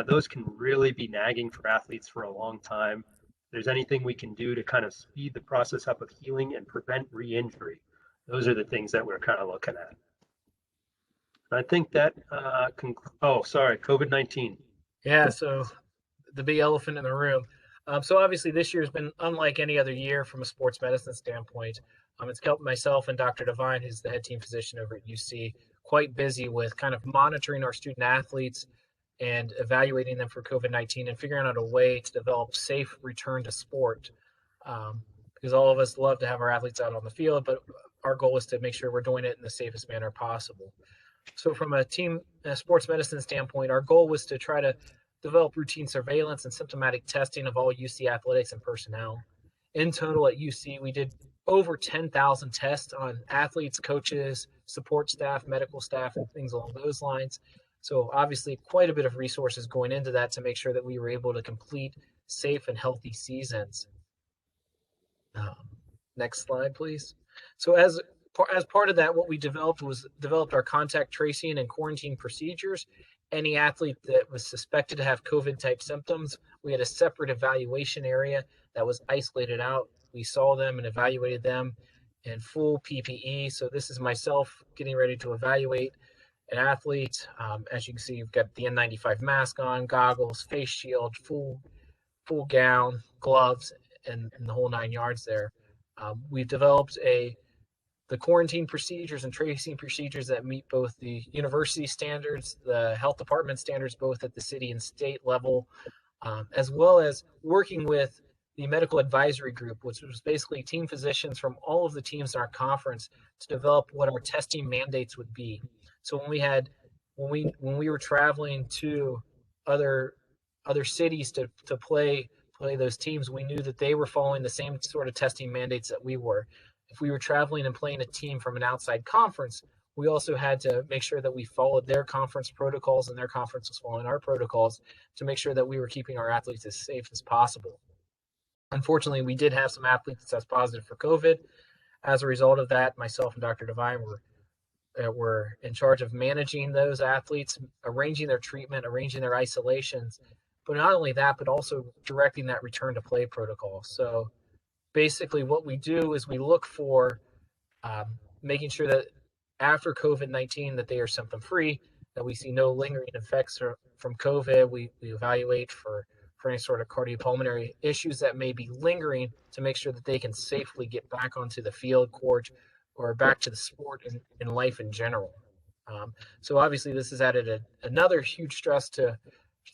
C: Those can really be nagging for athletes for a long time. If there's anything we can do to kind of speed the process up of healing and prevent re-injury, those are the things that we're kind of looking at. I think that, COVID-19.
D: Yeah, so the big elephant in the room. So obviously this year has been unlike any other year from a sports medicine standpoint. It's kept myself and Dr. Devine, who's the head team physician over at UC, quite busy with kind of monitoring our student athletes and evaluating them for COVID-19 and figuring out a way to develop safe return to sport. Because all of us love to have our athletes out on the field, but our goal is to make sure we're doing it in the safest manner possible. So from a team sports medicine standpoint, our goal was to try to develop routine surveillance and symptomatic testing of all UC athletics and personnel. In total at UC, we did over 10,000 tests on athletes, coaches, support staff, medical staff, and things along those lines. So obviously quite a bit of resources going into that to make sure that we were able to complete safe and healthy seasons. Next slide, please. So as part of that, what we developed our contact tracing and quarantine procedures. Any athlete that was suspected to have COVID-type symptoms, we had a separate evaluation area that was isolated out. We saw them and evaluated them in full PPE. So this is myself getting ready to evaluate an athlete. As you can see, you've got the N95 mask on, goggles, face shield, full gloves, and the whole 9 yards there. We've developed the quarantine procedures and tracing procedures that meet both the university standards, the health department standards, both at the city and state level, as well as working with the medical advisory group, which was basically team physicians from all of the teams in our conference to develop what our testing mandates would be. So when we were traveling to other cities to play those teams, we knew that they were following the same sort of testing mandates that we were. If we were traveling and playing a team from an outside conference, we also had to make sure that we followed their conference protocols and their conference was following our protocols to make sure that we were keeping our athletes as safe as possible. Unfortunately, we did have some athletes that test positive for COVID. As a result of that, myself and Dr. Devine were in charge of managing those athletes, arranging their treatment, arranging their isolations, but not only that, but also directing that return to play protocol. So basically what we do is we look for making sure that after COVID-19 that they are symptom free, that we see no lingering effects from COVID. We evaluate for any sort of cardiopulmonary issues that may be lingering to make sure that they can safely get back onto the field, court, or back to the sport and life in general. So obviously this has added another huge stress to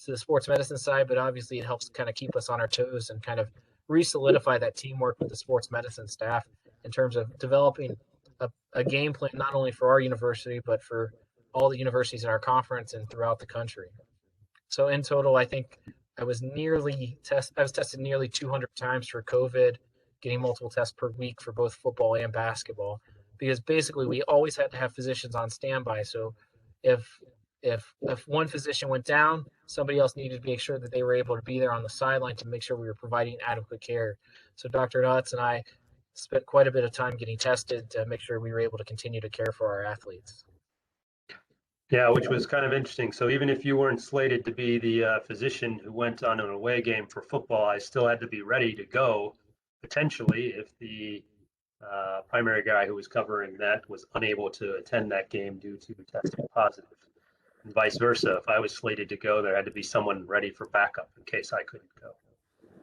D: the sports medicine side, but obviously it helps kind of keep us on our toes and kind of re-solidify that teamwork with the sports medicine staff in terms of developing a game plan, not only for our university, but for all the universities in our conference and throughout the country. So in total, I think I was tested nearly 200 times for COVID, getting multiple tests per week for both football and basketball, because basically we always had to have physicians on standby. So if one physician went down, somebody else needed to make sure that they were able to be there on the sideline to make sure we were providing adequate care. So Dr. Nuts and I spent quite a bit of time getting tested to make sure we were able to continue to care for our athletes.
C: Yeah, which was kind of interesting. So even if you weren't slated to be the physician who went on an away game for football, I still had to be ready to go potentially if the primary guy who was covering that was unable to attend that game due to testing positive. And vice versa. If I was slated to go, there had to be someone ready for backup in case I couldn't go.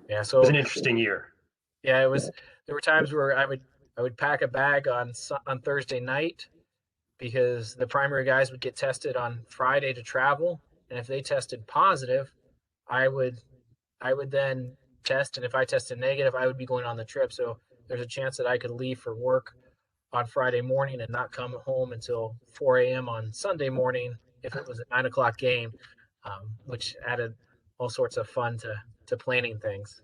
D: Yeah, so
C: it was an interesting year.
D: Yeah, it was. There were times where I would pack a bag on Thursday night because the primary guys would get tested on Friday to travel, and if they tested positive, I would then test, and if I tested negative, I would be going on the trip. So there's a chance that I could leave for work on Friday morning and not come home until 4 a.m. on Sunday morning if it was a 9 o'clock game, which added all sorts of fun to planning things.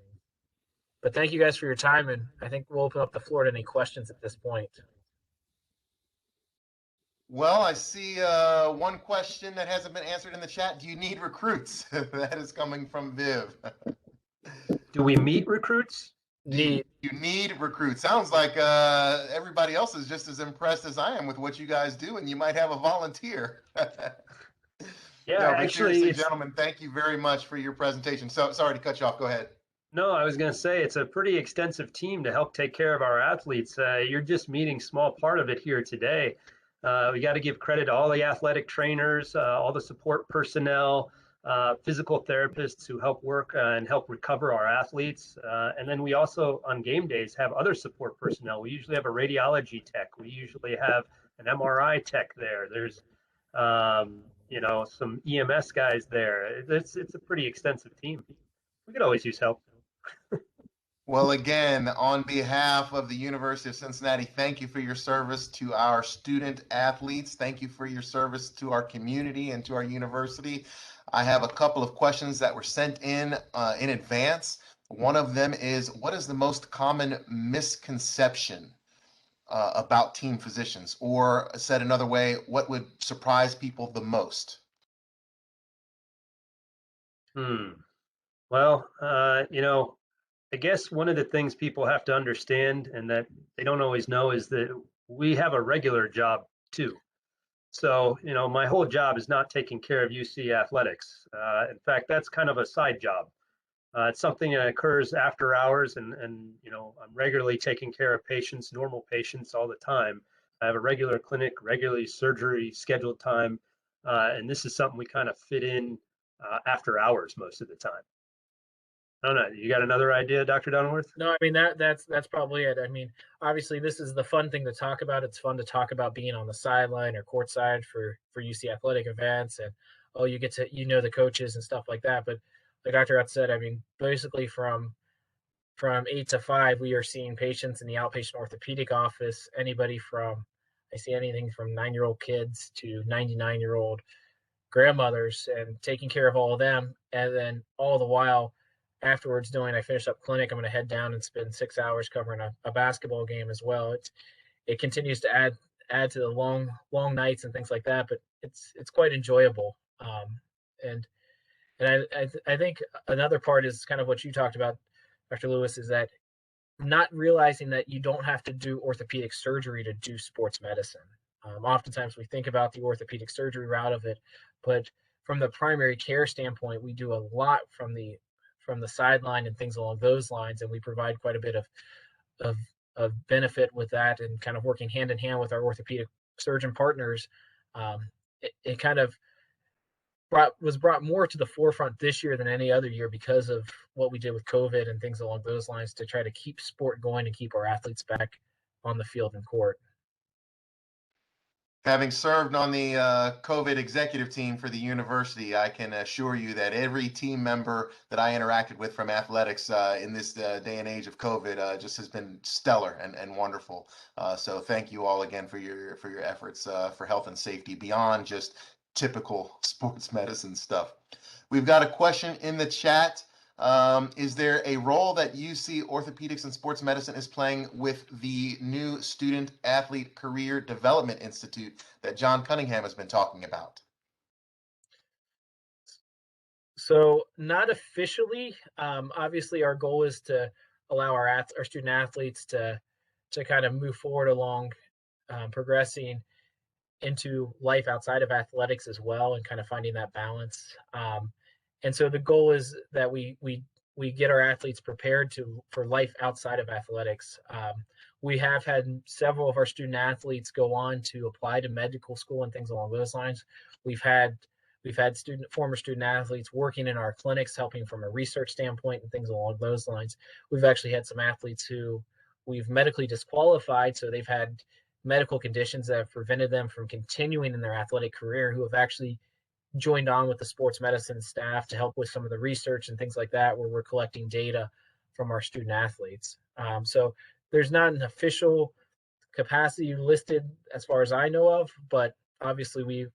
D: But thank you guys for your time, and I think we'll open up the floor to any questions at this point.
B: Well, I see one question that hasn't been answered in the chat. Do you need recruits? That is coming from Viv.
C: Do we meet recruits?
B: You need recruits. Sounds like everybody else is just as impressed as I am with what you guys do, and you might have a volunteer.
C: Yeah,
B: no,
C: actually,
B: seriously, gentlemen, thank you very much for your presentation. So sorry to cut you off. Go ahead.
C: No, I was going to say it's a pretty extensive team to help take care of our athletes. You're just meeting a small part of it here today. We got to give credit to all the athletic trainers, all the support personnel, physical therapists who help work and help recover our athletes. And then we also, on game days, have other support personnel. We usually have a radiology tech. We usually have an MRI tech there. There's, some EMS guys there. It's a pretty extensive team. We could always use help.
B: Well, again, on behalf of the University of Cincinnati, thank you for your service to our student athletes. Thank you for your service to our community and to our university. I have a couple of questions that were sent in advance. One of them is, what is the most common misconception about team physicians? Or said another way, what would surprise people the most?
C: Well, I guess one of the things people have to understand and that they don't always know is that we have a regular job too. So, my whole job is not taking care of UC athletics. In fact, that's kind of a side job. It's something that occurs after hours and I'm regularly taking care of patients, normal patients all the time. I have a regular clinic, regularly surgery scheduled time. And this is something we kind of fit in after hours most of the time. I don't know. You got another idea, Dr. Dunworth?
D: No, I mean that's probably it. I mean, obviously this is the fun thing to talk about. It's fun to talk about being on the sideline or courtside for UC athletic events, and you get to the coaches and stuff like that. But like Dr. Utz said, I mean, basically from 8 to 5, we are seeing patients in the outpatient orthopedic office. I see anything from 9-year-old kids to 99-year-old grandmothers, and taking care of all of them. And then all the while afterwards, knowing I finish up clinic, I'm going to head down and spend 6 hours covering a basketball game as well. It continues to add to the long nights and things like that, but it's quite enjoyable. And I think another part is kind of what you talked about, Dr. Lewis, is that not realizing that you don't have to do orthopedic surgery to do sports medicine. Oftentimes we think about the orthopedic surgery route of it, but from the primary care standpoint, we do a lot from the sideline and things along those lines, and we provide quite a bit of benefit with that, and kind of working hand in hand with our orthopedic surgeon partners. It kind of was brought more to the forefront this year than any other year because of what we did with COVID and things along those lines, to try to keep sport going and keep our athletes back on the field and court.
B: Having served on the COVID executive team for the university, I can assure you that every team member that I interacted with from athletics in this day and age of COVID just has been stellar and wonderful. So thank you all again for your efforts for health and safety beyond just typical sports medicine stuff. We've got a question in the chat. Is there a role that UC Orthopedics and Sports Medicine is playing with the new Student Athlete Career Development Institute that John Cunningham has been talking about?
D: So not officially. Obviously, our goal is to allow our student athletes to kind of move forward along progressing into life outside of athletics as well, and kind of finding that balance. And so the goal is that we get our athletes prepared for life outside of athletics. We have had several of our student athletes go on to apply to medical school and things along those lines. We've had former student athletes working in our clinics, helping from a research standpoint and things along those lines. We've actually had some athletes who we've medically disqualified, so they've had medical conditions that have prevented them from continuing in their athletic career, who have actually joined on with the sports medicine staff to help with some of the research and things like that, where we're collecting data from our student athletes. So there's not an official capacity listed as far as I know of, but obviously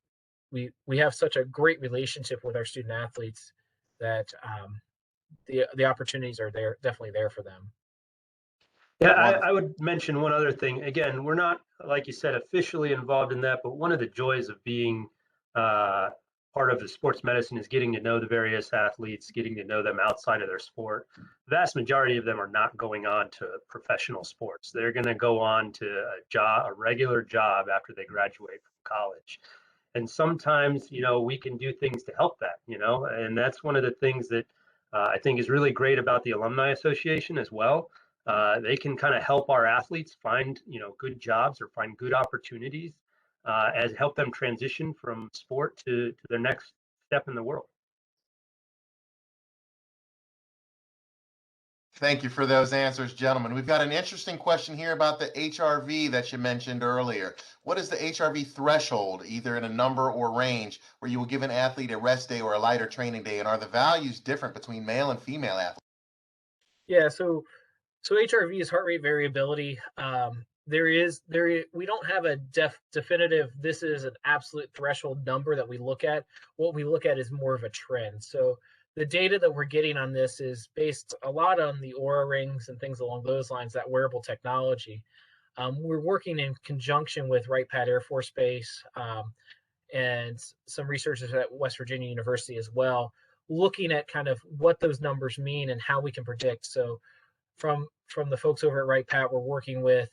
D: we have such a great relationship with our student athletes that the opportunities are definitely there for them.
C: Yeah, I would mention one other thing. Again, we're not, like you said, officially involved in that, but one of the joys of being part of the sports medicine is getting to know the various athletes, getting to know them outside of their sport. The vast majority of them are not going on to professional sports. They're going to go on to a regular job after they graduate from college. And sometimes, we can do things to help that, and that's one of the things that I think is really great about the Alumni Association as well. They can kind of help our athletes find, good jobs or find good opportunities as help them transition from sport to their next step in the world.
B: Thank you for those answers, gentlemen. We've got an interesting question here about the HRV that you mentioned earlier. What is the HRV threshold, either in a number or range, where you will give an athlete a rest day or a lighter training day? And are the values different between male and female athletes?
D: Yeah, so HRV is heart rate variability. We don't have a definitive, this is an absolute threshold number that we look at. What we look at is more of a trend. So the data that we're getting on this is based a lot on the Aura rings and things along those lines, that wearable technology. We're working in conjunction with Wright Pat Air Force Base and some researchers at West Virginia University as well, looking at kind of what those numbers mean and how we can predict. So from the folks over at Wright Pat, we're working with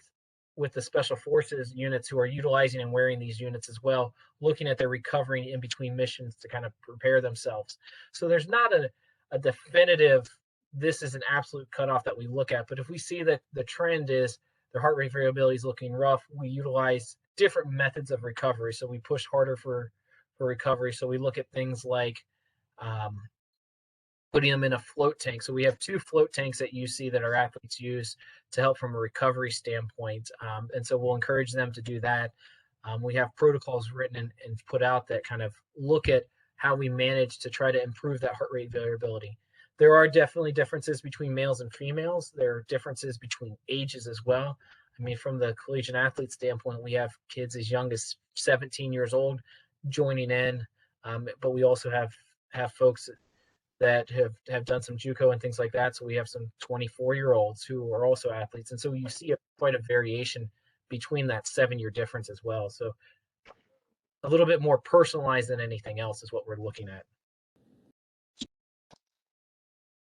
D: the Special Forces units who are utilizing and wearing these units as well, looking at their recovery in between missions to kind of prepare themselves. So there's not a definitive, this is an absolute cutoff that we look at, but if we see that the trend is their heart rate variability is looking rough, we utilize different methods of recovery. So we push harder for recovery. So we look at things like putting them in a float tank. So we have 2 float tanks at UC that our athletes use to help from a recovery standpoint. And so we'll encourage them to do that. We have protocols written and put out that kind of look at how we manage to try to improve that heart rate variability. There are definitely differences between males and females. There are differences between ages as well. I mean, from the collegiate athlete standpoint, we have kids as young as 17 years old joining in, but we also have folks that have done some JUCO and things like that. So we have some 24-year-olds who are also athletes. And so you see quite a variation between that 7-year difference as well. So a little bit more personalized than anything else is what we're looking at.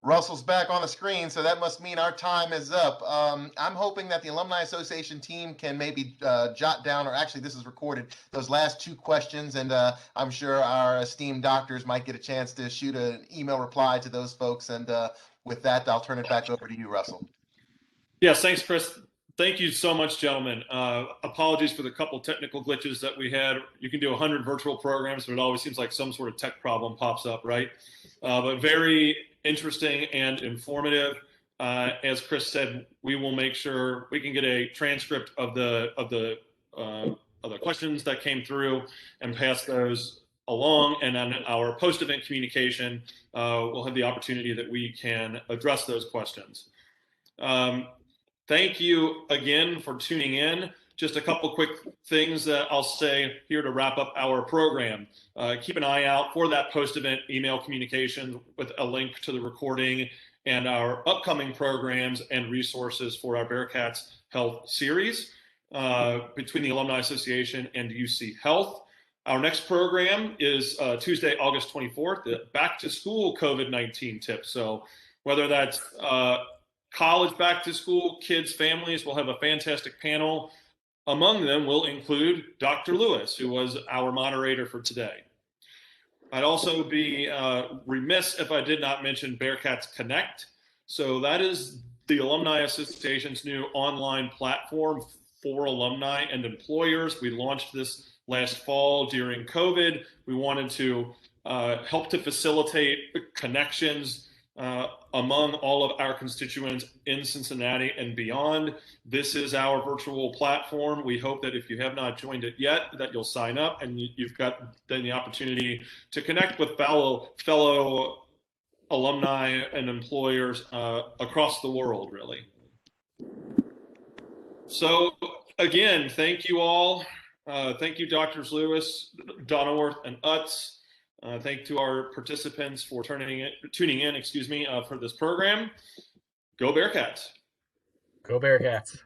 B: Russell's back on the screen, so that must mean our time is up. I'm hoping that the Alumni Association team can maybe jot down, or actually this is recorded, those last 2 questions, and I'm sure our esteemed doctors might get a chance to shoot an email reply to those folks. And with that, I'll turn it back over to you, Russell.
A: Yes, thanks, Chris. Thank you so much, gentlemen. Apologies for the couple technical glitches that we had. You can do 100 virtual programs, but it always seems like some sort of tech problem pops up, right? But very interesting and informative. As Chris said, we will make sure we can get a transcript of the questions that came through and pass those along. And on our post-event communication, we'll have the opportunity that we can address those questions. Thank you again for tuning in. Just a couple quick things that I'll say here to wrap up our program. Keep an eye out for that post-event email communication with a link to the recording and our upcoming programs and resources for our BEARCATS Health series between the Alumni Association and UC Health. Our next program is Tuesday, August 24th, the Back to School COVID-19 tips. So whether that's college back to school, kids, families, we'll have a fantastic panel. Among them will include Dr. Lewis, who was our moderator for today. I'd also be remiss if I did not mention BEARCATS Connect. So that is the Alumni Association's new online platform for alumni and employers. We launched this last fall during COVID. We wanted to help to facilitate connections among all of our constituents in Cincinnati and beyond. This is our virtual platform. We hope that if you have not joined it yet, that you'll sign up and you've got then the opportunity to connect with fellow alumni and employers across the world, really. So again, thank you all. Thank you, Drs. Lewis, Donnerworth, and Utz. Thank to our participants for tuning in, for this program. Go BEARCATS.
D: Go BEARCATS.